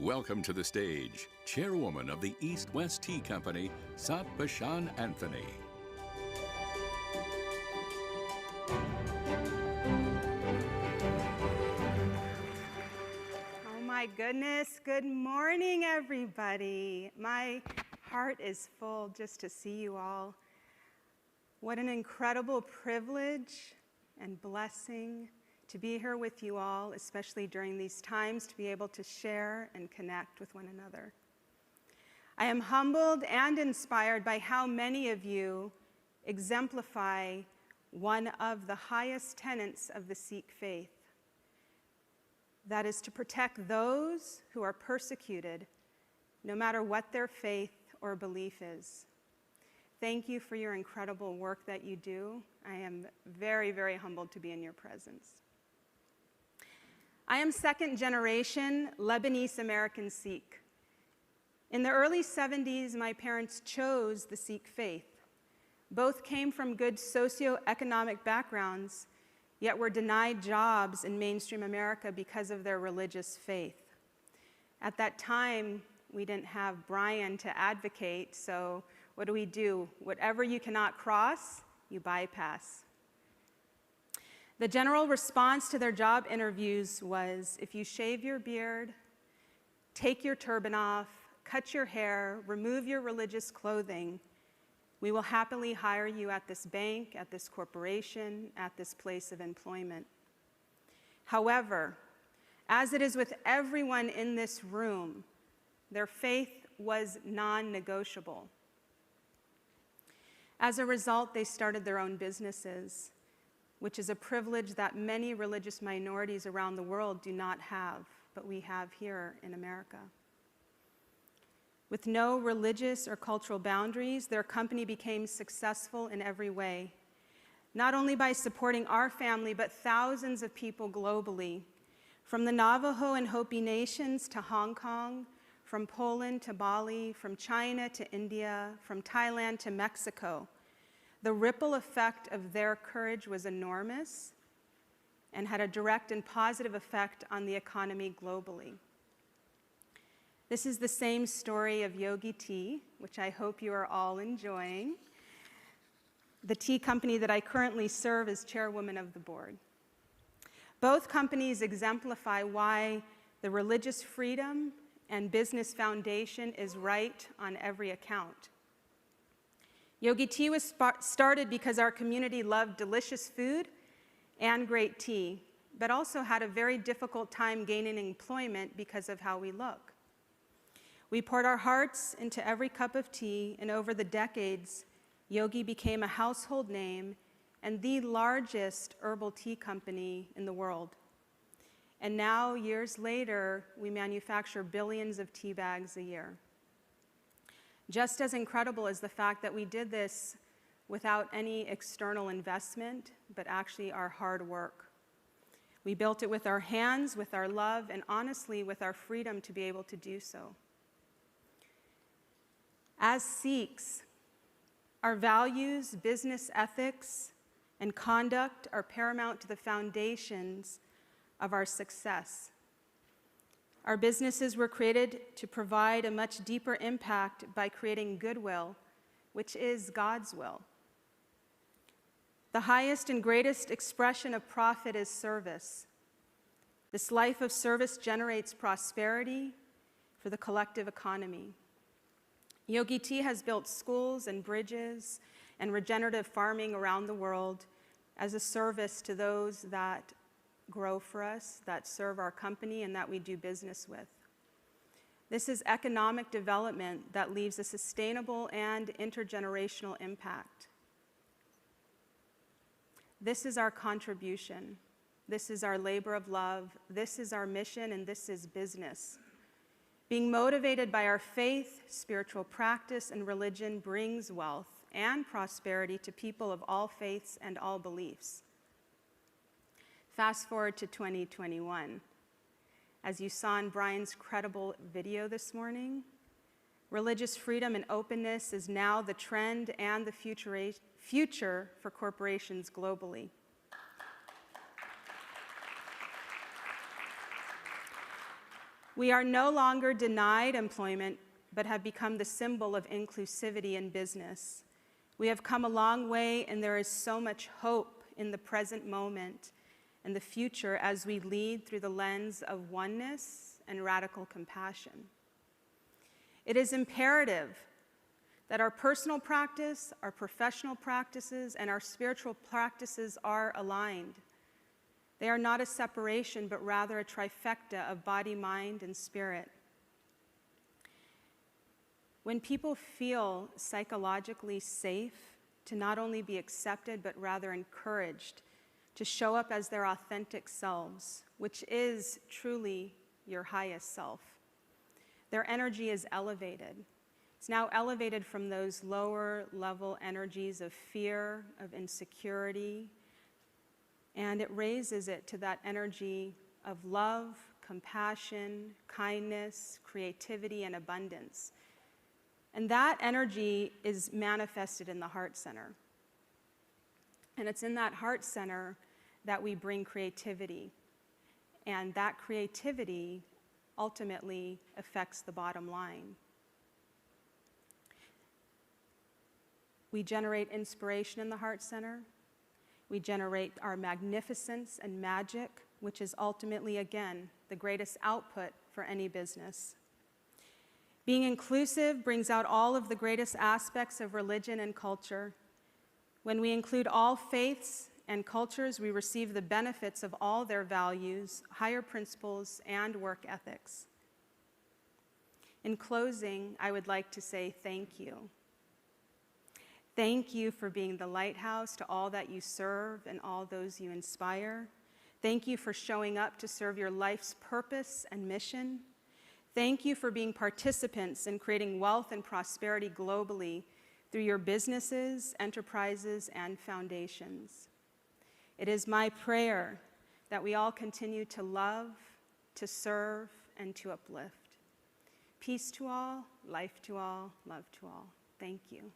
Welcome to the stage, Chairwoman of the East-West Tea Company, Bachan Anthony. Oh my goodness, good morning everybody. My heart is full just to see you all. What an incredible privilege and blessing to be here with you all, especially during these times, to be able to share and connect with one another. I am humbled and inspired by how many of you exemplify one of the highest tenets of the Sikh faith. That is to protect those who are persecuted, no matter what their faith or belief is. Thank you for your incredible work that you do. I am very, very humbled to be in your presence. I am second generation Lebanese American Sikh. In the early 70s, my parents chose the Sikh faith. Both came from good socioeconomic backgrounds, yet were denied jobs in mainstream America because of their religious faith. At that time, we didn't have Brian to advocate, so what do? Whatever you cannot cross, you bypass. The general response to their job interviews was, if you shave your beard, take your turban off, cut your hair, remove your religious clothing, we will happily hire you at this bank, at this corporation, at this place of employment. However, as it is with everyone in this room, their faith was non-negotiable. As a result, they started their own businesses, which is a privilege that many religious minorities around the world do not have, but we have here in America. With no religious or cultural boundaries, their company became successful in every way, not only by supporting our family, but thousands of people globally, from the Navajo and Hopi nations to Hong Kong, from Poland to Bali, from China to India, from Thailand to Mexico. The ripple effect of their courage was enormous and had a direct and positive effect on the economy globally. This is the same story of Yogi Tea, which I hope you are all enjoying, the tea company that I currently serve as chairwoman of the board. Both companies exemplify why the religious freedom and business foundation is right on every account. Yogi Tea was started because our community loved delicious food and great tea, but also had a very difficult time gaining employment because of how we look. We poured our hearts into every cup of tea, and over the decades, Yogi became a household name and the largest herbal tea company in the world. And now, years later, we manufacture billions of tea bags a year. Just as incredible is the fact that we did this without any external investment, but actually our hard work. We built it with our hands, with our love, and honestly, with our freedom to be able to do so. As Sikhs, our values, business ethics, and conduct are paramount to the foundations of our success. Our businesses were created to provide a much deeper impact by creating goodwill, which is God's will. The highest and greatest expression of profit is service. This life of service generates prosperity for the collective economy. Yogi Tea has built schools and bridges and regenerative farming around the world as a service to those that grow for us, that serve our company, and that we do business with. This is economic development that leaves a sustainable and intergenerational impact. This is our contribution. This is our labor of love. This is our mission, and this is business. Being motivated by our faith, spiritual practice, and religion brings wealth and prosperity to people of all faiths and all beliefs. Fast forward to 2021. As you saw in Brian's credible video this morning, religious freedom and openness is now the trend and the future for corporations globally. We are no longer denied employment, but have become the symbol of inclusivity in business. We have come a long way, and there is so much hope in the present moment and the future as we lead through the lens of oneness and radical compassion. It is imperative that our personal practice, our professional practices, and our spiritual practices are aligned. They are not a separation, but rather a trifecta of body, mind, and spirit. When people feel psychologically safe to not only be accepted, but rather encouraged to show up as their authentic selves, which is truly your highest self, their energy is elevated. It's now elevated from those lower level energies of fear, of insecurity, and it raises it to that energy of love, compassion, kindness, creativity, and abundance. And that energy is manifested in the heart center. And it's in that heart center that we bring creativity. And that creativity ultimately affects the bottom line. We generate inspiration in the heart center. We generate our magnificence and magic, which is ultimately, again, the greatest output for any business. Being inclusive brings out all of the greatest aspects of religion and culture. When we include all faiths and cultures, we receive the benefits of all their values, higher principles, and work ethics. In closing, I would like to say thank you. Thank you for being the lighthouse to all that you serve and all those you inspire. Thank you for showing up to serve your life's purpose and mission. Thank you for being participants in creating wealth and prosperity globally through your businesses, enterprises, and foundations. It is my prayer that we all continue to love, to serve, and to uplift. Peace to all, life to all, love to all. Thank you.